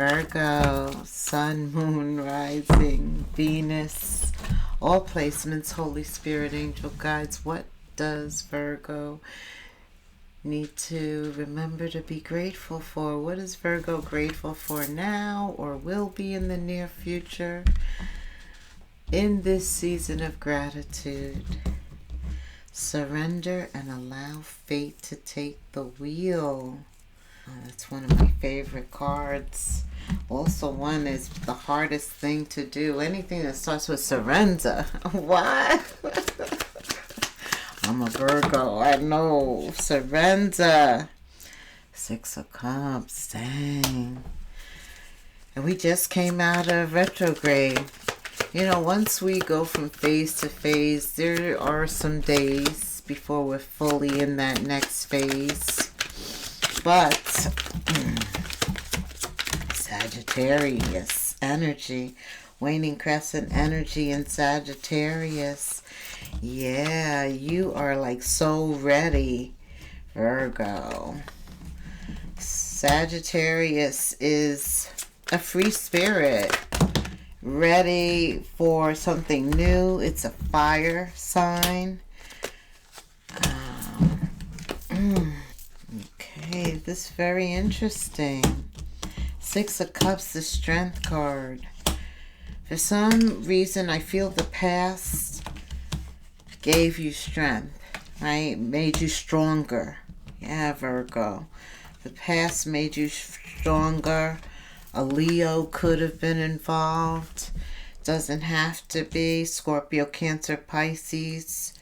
Virgo, Sun, Moon, Rising, Venus, all placements, Holy Spirit, angel guides. What does Virgo need to remember to be grateful for? What is Virgo grateful for now or will be in the near future in this season of gratitude? Surrender and allow fate to take the wheel. Oh, that's one of my favorite cards. Also, one is the hardest thing to do. Anything that starts with surrender. What? I'm a Virgo. I know. Surrender. Six of Cups. Dang. And we just came out of retrograde. You know, once we go from phase to phase, there are some days before we're fully in that next phase. But Sagittarius energy, waning crescent energy in Sagittarius. Yeah, you are like so ready, Virgo. Sagittarius is a free spirit, ready for something new. It's a fire sign. Okay, this is very interesting. Six of Cups, the Strength card. For some reason, I feel the past gave you strength, right? Made you stronger. Yeah, Virgo. The past made you stronger. A Leo could have been involved. Doesn't have to be. Scorpio, Cancer, Pisces.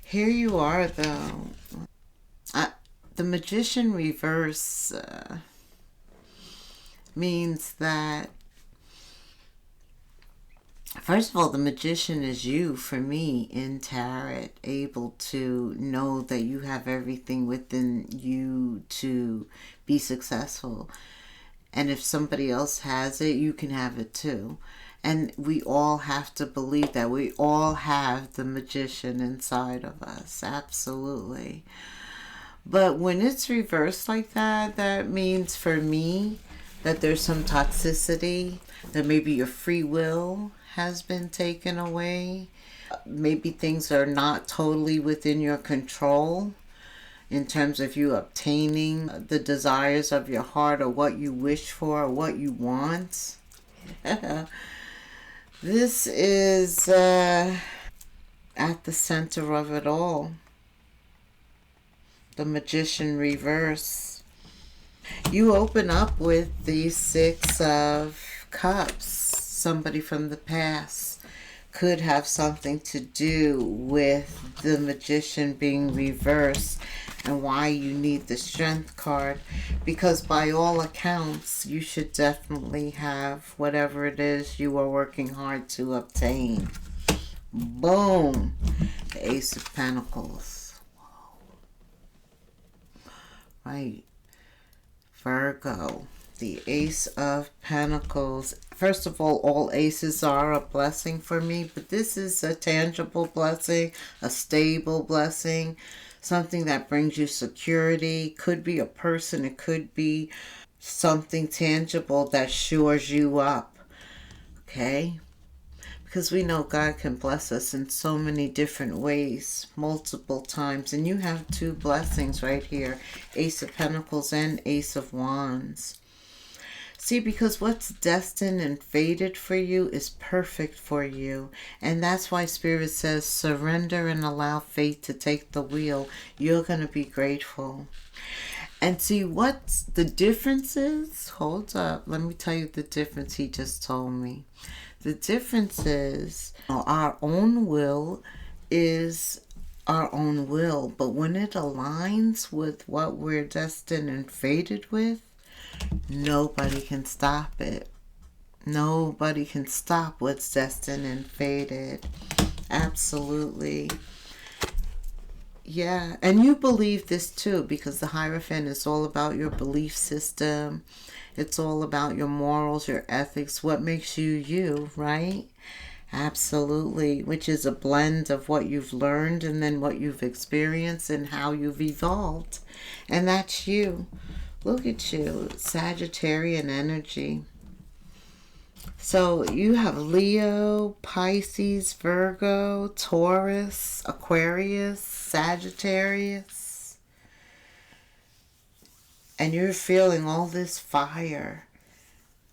Here you are, though. The Magician reverse means that, first of all, the Magician is you, for me, in Tarot, able to know that you have everything within you to be successful. And if somebody else has it, you can have it too. And we all have to believe that. We all have the Magician inside of us. Absolutely. But when it's reversed like that, that means for me that there's some toxicity, that maybe your free will has been taken away. Maybe things are not totally within your control in terms of you obtaining the desires of your heart or what you wish for or what you want. This is at the center of it all. The Magician reverse. You open up with the Six of Cups. Somebody from the past could have something to do with the Magician being reversed and why you need the Strength card, because by all accounts you should definitely have whatever it is you are working hard to obtain. Boom. The Ace of Pentacles. Right. Virgo, the Ace of Pentacles. First of all aces are a blessing for me, but this is a tangible blessing, a stable blessing, something that brings you security. Could be a person, it could be something tangible that shores you up. Okay? Because we know God can bless us in so many different ways, multiple times. And you have two blessings right here, Ace of Pentacles and Ace of Wands. See, because what's destined and fated for you is perfect for you. And that's why Spirit says, surrender and allow fate to take the wheel. You're going to be grateful. And see, what the difference is? Hold up. Let me tell you the difference he just told me. The difference is our own will is our own will. But when it aligns with what we're destined and fated with, nobody can stop it. Nobody can stop what's destined and fated. Absolutely. Yeah, and you believe this too, because the Hierophant is all about your belief system. It's all about your morals, your ethics, what makes you you, right? Absolutely, which is a blend of what you've learned and then what you've experienced and how you've evolved. And that's you. Look at you, Sagittarian energy. So you have Leo, Pisces, Virgo, Taurus, Aquarius, Sagittarius. And you're feeling all this fire,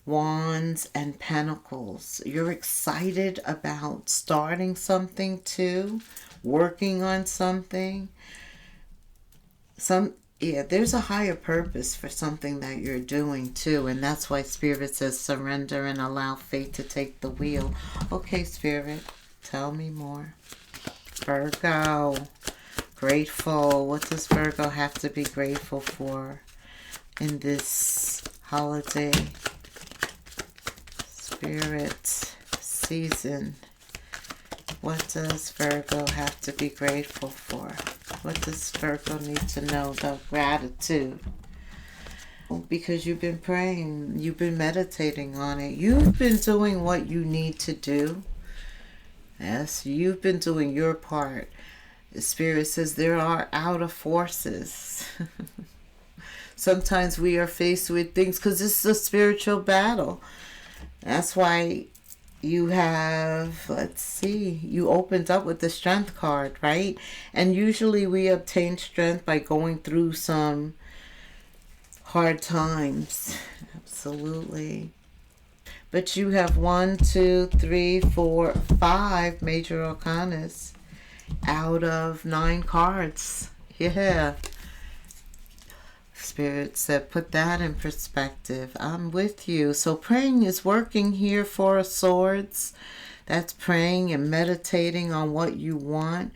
wands and pentacles. You're excited about starting something too, working on something. Yeah, there's a higher purpose for something that you're doing too, and that's why Spirit says surrender and allow fate to take the wheel. Okay, Spirit, tell me more. Virgo, grateful. What does Virgo have to be grateful for in this holiday? Spirit, season. What does Virgo have to be grateful for? What does Virgo need to know about gratitude? Because you've been praying, you've been meditating on it. You've been doing what you need to do. Yes, you've been doing your part. The Spirit says there are outer forces. Sometimes we are faced with things because this is a spiritual battle. That's why you have, let's see, you opened up with the strength card, right? And usually we obtain strength by going through some hard times. Absolutely. But you have 1, 2, 3, 4, 5 major arcanas out of 9 cards. Yeah. Spirit said, put that in perspective. I'm with you. So praying is working here, Four of Swords. That's praying and meditating on what you want.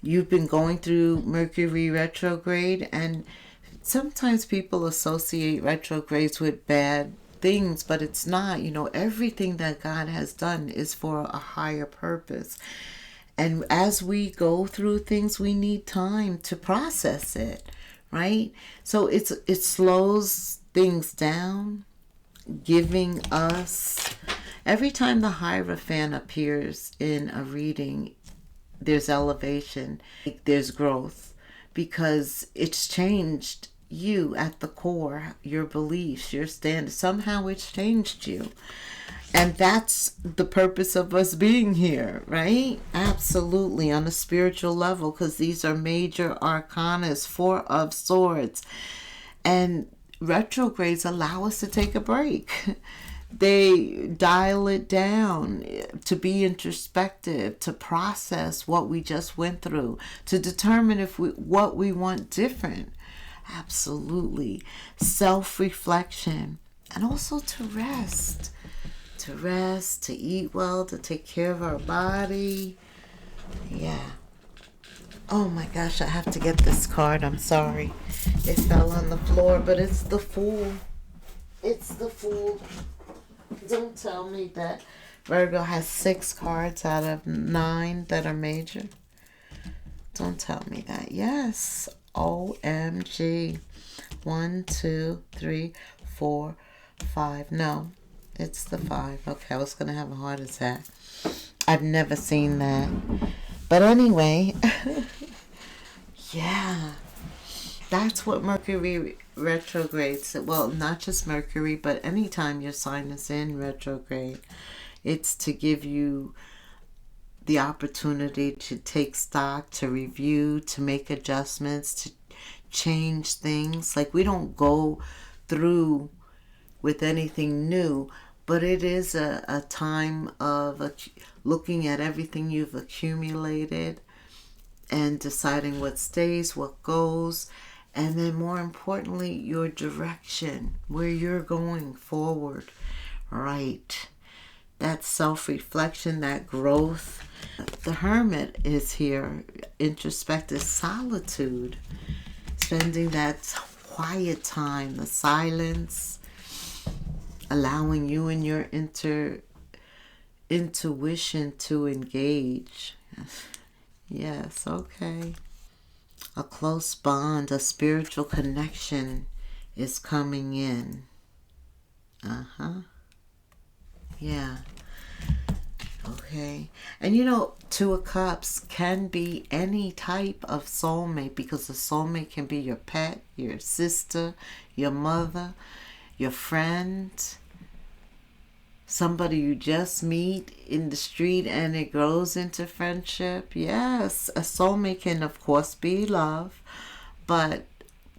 You've been going through Mercury retrograde, and sometimes people associate retrogrades with bad things, but it's not. You know, everything that God has done is for a higher purpose. And as we go through things, we need time to process it. Right? So it slows things down, giving us, every time the Hierophant appears in a reading, there's elevation, there's growth, because it's changed you at the core, your beliefs, your stand. Somehow it's changed you. And that's the purpose of us being here, right? Absolutely, on a spiritual level, because these are major arcanas, 4 of Swords. And retrogrades allow us to take a break. They dial it down to be introspective, to process what we just went through, to determine what we want different. Absolutely. Self-reflection, and also to rest. To rest, to eat well, to take care of our body. Yeah. Oh my gosh, I have to get this card. I'm sorry. It fell on the floor, but it's the Fool. It's the Fool. Don't tell me that Virgo has 6 cards out of 9 that are major. Don't tell me that. Yes. OMG. 1, 2, 3, 4, 5. No. It's the 5. Okay, I was going to have a heart attack. I've never seen that. But anyway, yeah. That's what Mercury retrogrades. Well, not just Mercury, but anytime your sign is in retrograde, it's to give you the opportunity to take stock, to review, to make adjustments, to change things. Like, we don't go through with anything new, but it is a time of looking at everything you've accumulated and deciding what stays, what goes, and then more importantly, your direction, where you're going forward. Right. That self-reflection, that growth. The Hermit is here. Introspective solitude. Spending that quiet time, the silence, allowing you and your intuition to engage. Yes, okay. A close bond, a spiritual connection is coming in. Yeah. Okay. And you know, Two of Cups can be any type of soulmate, because the soulmate can be your pet, your sister, your mother, your friend, somebody you just meet in the street and it grows into friendship. Yes, a soulmate can, of course, be love, but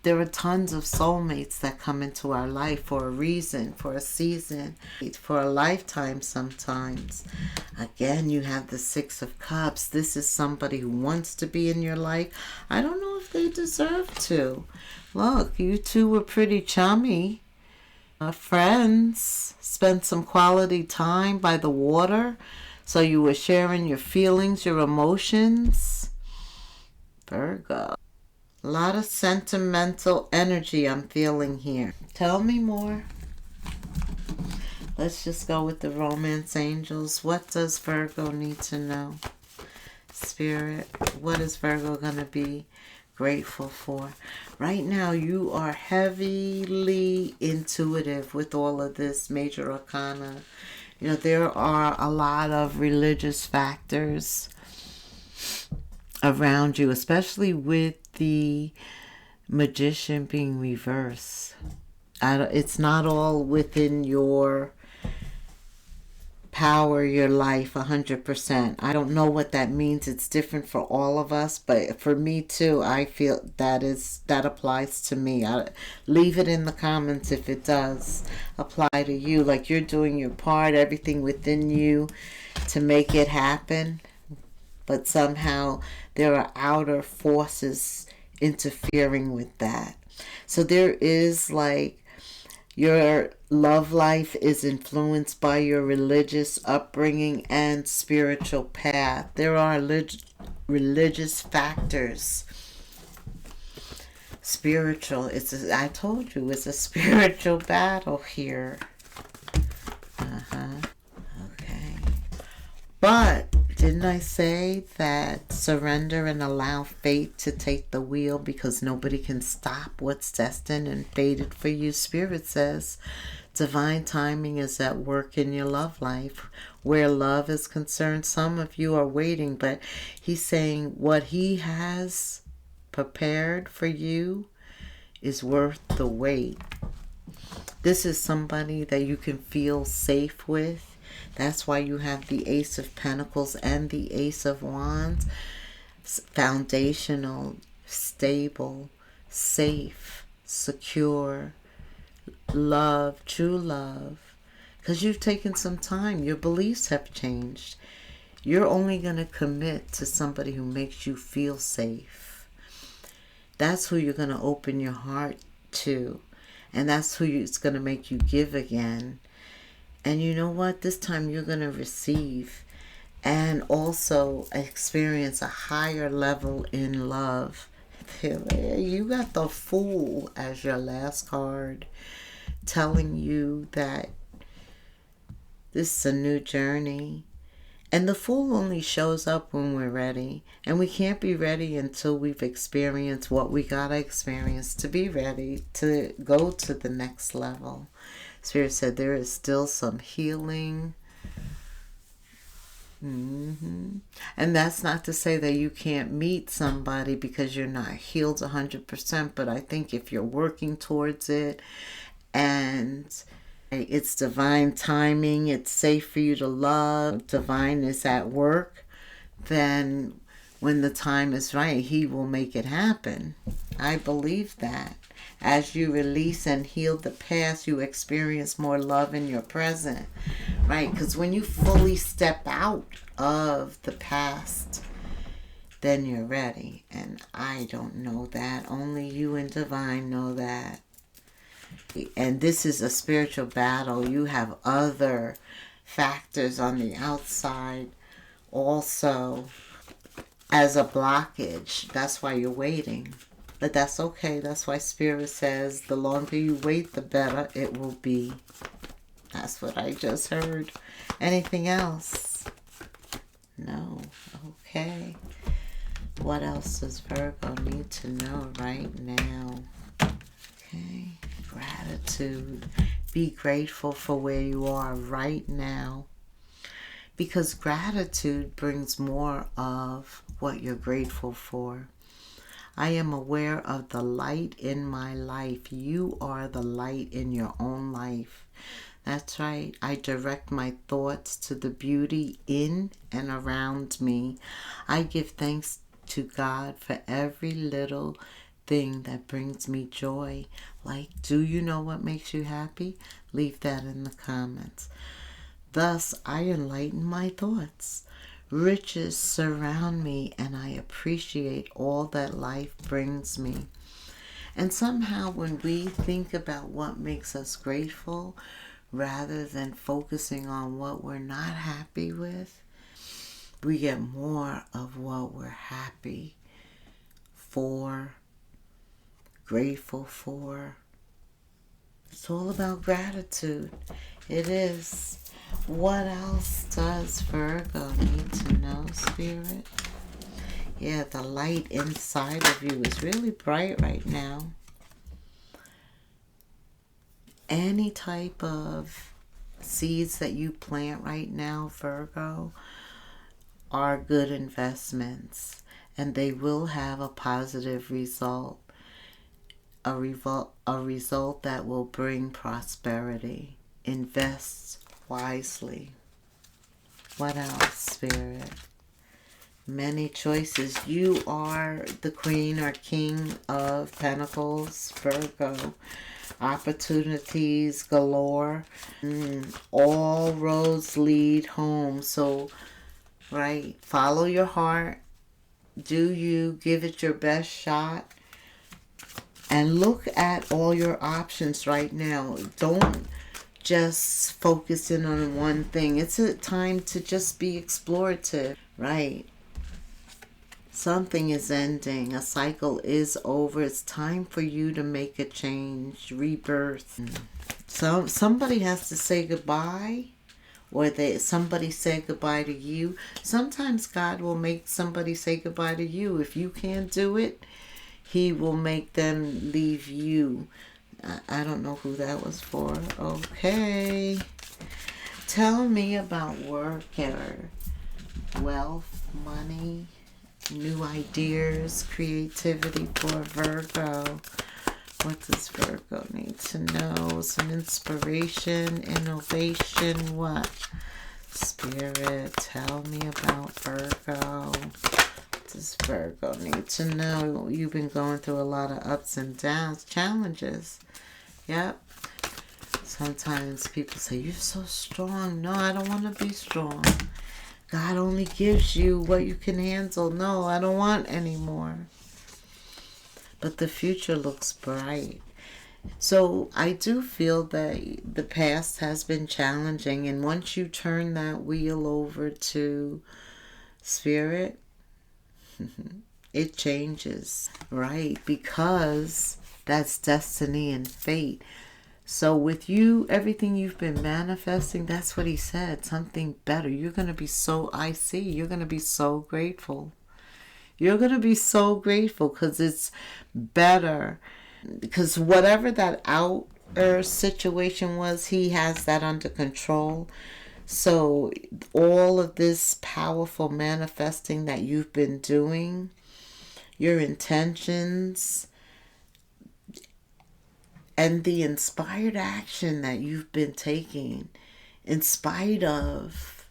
there are tons of soulmates that come into our life for a reason, for a season, for a lifetime sometimes. Again, you have the Six of Cups. This is somebody who wants to be in your life. I don't know if they deserve to. Look, you two were pretty chummy. Friends, spent some quality time by the water. So you were sharing your feelings, your emotions. Virgo. A lot of sentimental energy I'm feeling here. Tell me more. Let's just go with the romance angels. What does Virgo need to know? Spirit, what is Virgo going to be grateful for? Right now, you are heavily intuitive with all of this major arcana. You know, there are a lot of religious factors around you, especially with the Magician being reversed. It's not all within your power, your life 100%. I don't know what that means. It's different for all of us, but for me too, I feel that applies to me. Leave it in the comments if it does apply to you. Like, you're doing your part, everything within you to make it happen, but somehow there are outer forces interfering with that. So there is, like, your love life is influenced by your religious upbringing and spiritual path. There are religious factors. Spiritual, I told you, it's a spiritual battle here. Okay. But didn't I say that surrender and allow fate to take the wheel, because nobody can stop what's destined and fated for you? Spirit says divine timing is at work in your love life. Where love is concerned, some of you are waiting, but he's saying what he has prepared for you is worth the wait. This is somebody that you can feel safe with. That's why you have the Ace of Pentacles and the Ace of Wands. Foundational, stable, safe, secure, love, true love. Because you've taken some time. Your beliefs have changed. You're only going to commit to somebody who makes you feel safe. That's who you're going to open your heart to. And that's who it's going to make you give again. And you know what? This time you're going to receive and also experience a higher level in love. You got the Fool as your last card, telling you that this is a new journey. And the Fool only shows up when we're ready. And we can't be ready until we've experienced what we got to experience to be ready to go to the next level. Spirit said there is still some healing. And that's not to say that you can't meet somebody because you're not healed 100%. But I think if you're working towards it and it's divine timing, it's safe for you to love, divine is at work, then when the time is right, he will make it happen. I believe that. As you release and heal the past, you experience more love in your present, right? Because when you fully step out of the past, then you're ready. And I don't know that. Only you and divine know that. And this is a spiritual battle. You have other factors on the outside also as a blockage. That's why you're waiting. But that's okay. That's why Spirit says the longer you wait, the better it will be. That's what I just heard. Anything else? No. Okay. What else does Virgo need to know right now? Okay. Gratitude. Be grateful for where you are right now. because gratitude brings more of what you're grateful for. I am aware of the light in my life. You are the light in your own life. That's right. I direct my thoughts to the beauty in and around me. I give thanks to God for every little thing that brings me joy. Like, do you know what makes you happy? Leave that in the comments. Thus, I enlighten my thoughts. Riches surround me, and I appreciate all that life brings me. And somehow, when we think about what makes us grateful, rather than focusing on what we're not happy with, we get more of what we're happy for, grateful for. It's all about gratitude. It is. What else does Virgo need to know, Spirit? Yeah, the light inside of you is really bright right now. Any type of seeds that you plant right now, Virgo, are good investments, and they will have a positive result. A result that will bring prosperity. Invest wisely. What else, Spirit? Many choices. You are the Queen or King of Pentacles, Virgo. Opportunities galore. All roads lead home. So, right, follow your heart. Do you give it your best shot? And look at all your options right now. Don't just focus in on one thing. It's a time to just be explorative, right? Something is ending. A cycle is over. It's time for you to make a change, rebirth. So somebody has to say goodbye, or somebody say goodbye to you. Sometimes God will make somebody say goodbye to you. If you can't do it, He will make them leave you. I don't know who that was for. Okay. Tell me about work or wealth, money, new ideas, creativity for Virgo. What does Virgo need to know? Some inspiration, innovation, what? Spirit, tell me about Virgo. What does Virgo need to know? You've been going through a lot of ups and downs, challenges. Yep. Sometimes people say, you're so strong. No, I don't want to be strong. God only gives you what you can handle. No, I don't want any more. But the future looks bright. So I do feel that the past has been challenging. And once you turn that wheel over to Spirit, it changes, right? Because that's destiny and fate. So with you, everything you've been manifesting, that's what He said, something better. You're going to be so, I see, you're going to be so grateful. You're going to be so grateful because it's better. Because whatever that outer situation was, He has that under control. So all of this powerful manifesting that you've been doing, your intentions, and the inspired action that you've been taking, in spite of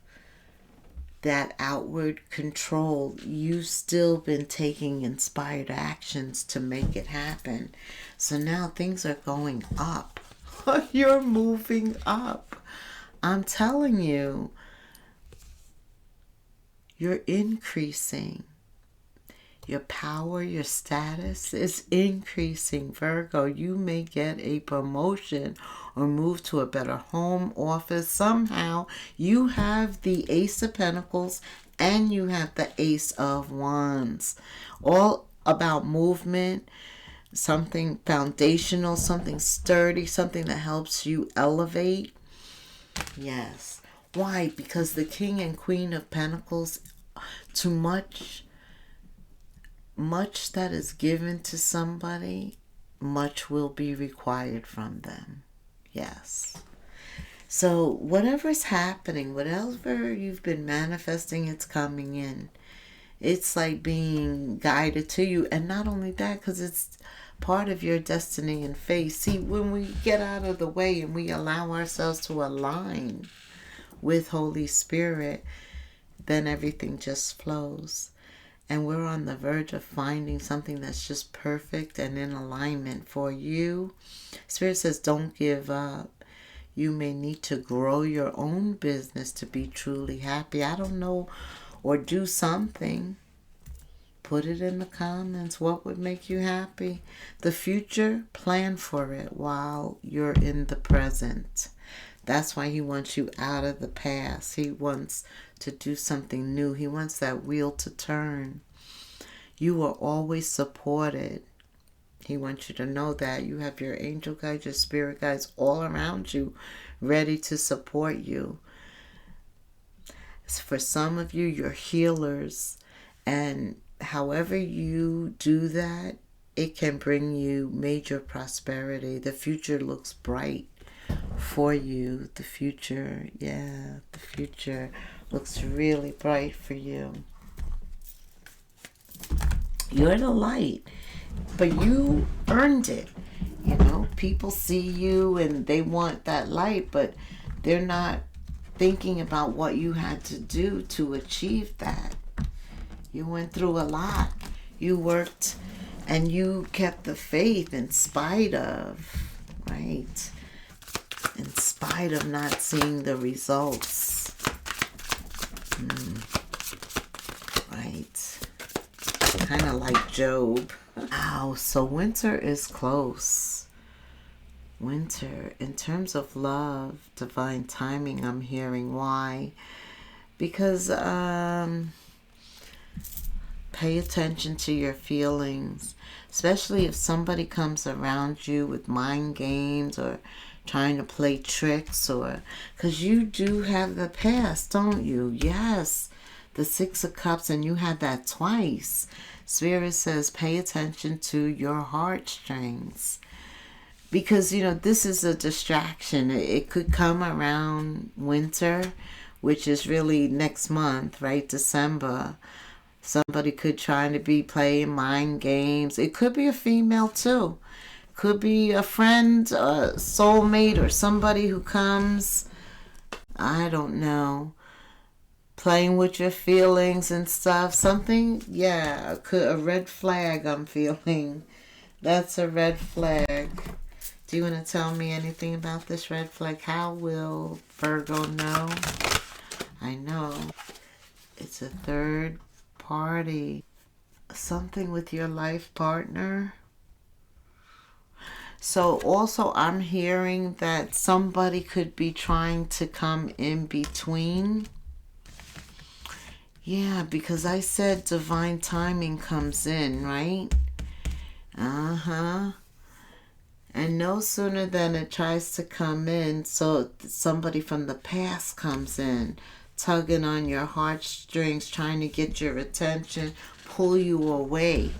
that outward control, you've still been taking inspired actions to make it happen. So now things are going up. You're moving up. I'm telling you, you're increasing. Your power, your status is increasing, Virgo. You may get a promotion or move to a better home, office. Somehow you have the Ace of Pentacles and you have the Ace of Wands. All about movement, something foundational, something sturdy, something that helps you elevate. Yes. Why? Because the King and Queen of Pentacles, too much that is given to somebody, much will be required from them. Yes. So whatever's happening, whatever you've been manifesting, it's coming in. It's like being guided to you. And not only that, because it's part of your destiny and fate. See, when we get out of the way and we allow ourselves to align with Holy Spirit, then everything just flows. And we're on the verge of finding something that's just perfect and in alignment for you. Spirit says, don't give up. You may need to grow your own business to be truly happy. I don't know, or do something. Put it in the comments. What would make you happy? The future, plan for it while you're in the present. That's why he wants you out of the past. He wants to do something new. He wants that wheel to turn. You are always supported. He wants you to know that you have your angel guides, your spirit guides all around you, ready to support you. For some of you, you're healers. And however you do that, it can bring you major prosperity. The future looks bright for you. The future looks really bright for you. You're the light, but you earned it. You know, people see you and they want that light, but they're not thinking about what you had to do to achieve that. You went through a lot. You worked and you kept the faith in spite of, right? In spite of not seeing the results. Right. Kind of like Job. Wow, so winter is close. Winter, in terms of love, divine timing, I'm hearing. Why? Because pay attention to your feelings, especially if somebody comes around you with mind games or trying to play tricks, or because you do have the past, don't you? Yes, the Six of Cups, and you had that twice. Spirit says pay attention to your heartstrings, because you know this is a distraction. It could come around winter, which is really next month, right? December. Somebody could try to be playing mind games. It could be a female too. Could be a friend, a soulmate, or somebody who comes, I don't know, playing with your feelings and stuff. Something, yeah, a red flag I'm feeling. That's a red flag. Do you want to tell me anything about this red flag? How will Virgo know? I know. It's a third party. Something with your life partner. So also I'm hearing that somebody could be trying to come in between. Yeah, because I said divine timing comes in, right? And no sooner than it tries to come in, so somebody from the past comes in, tugging on your heartstrings, trying to get your attention, pull you away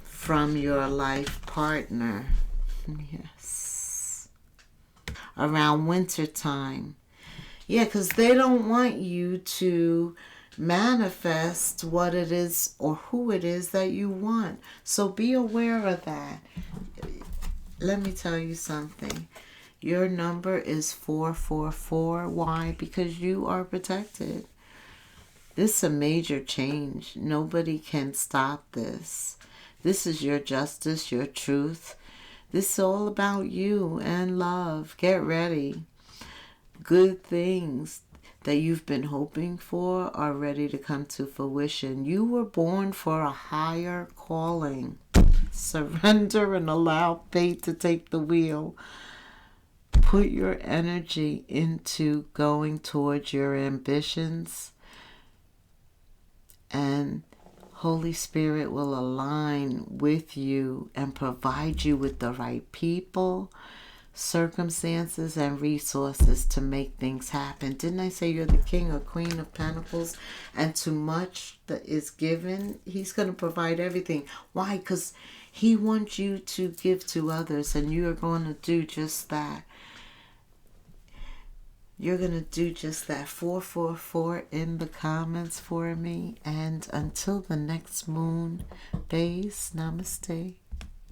from your life partner. Yes. Around winter time. Yeah, because they don't want you to manifest what it is or who it is that you want. So be aware of that. Let me tell you something. Your number is 444. Why? Because you are protected. This is a major change. Nobody can stop this. This is your justice, your truth. This is all about you and love. Get ready. Good things that you've been hoping for are ready to come to fruition. You were born for a higher calling. Surrender and allow fate to take the wheel. Put your energy into going towards your ambitions, and Holy Spirit will align with you and provide you with the right people, circumstances, and resources to make things happen. Didn't I say you're the King or Queen of Pentacles? And too much that is given, He's going to provide everything. Why? Because He wants you to give to others, and you are going to do just that. you're going to do just that 444 in the comments for me. And until the next moon days, namaste.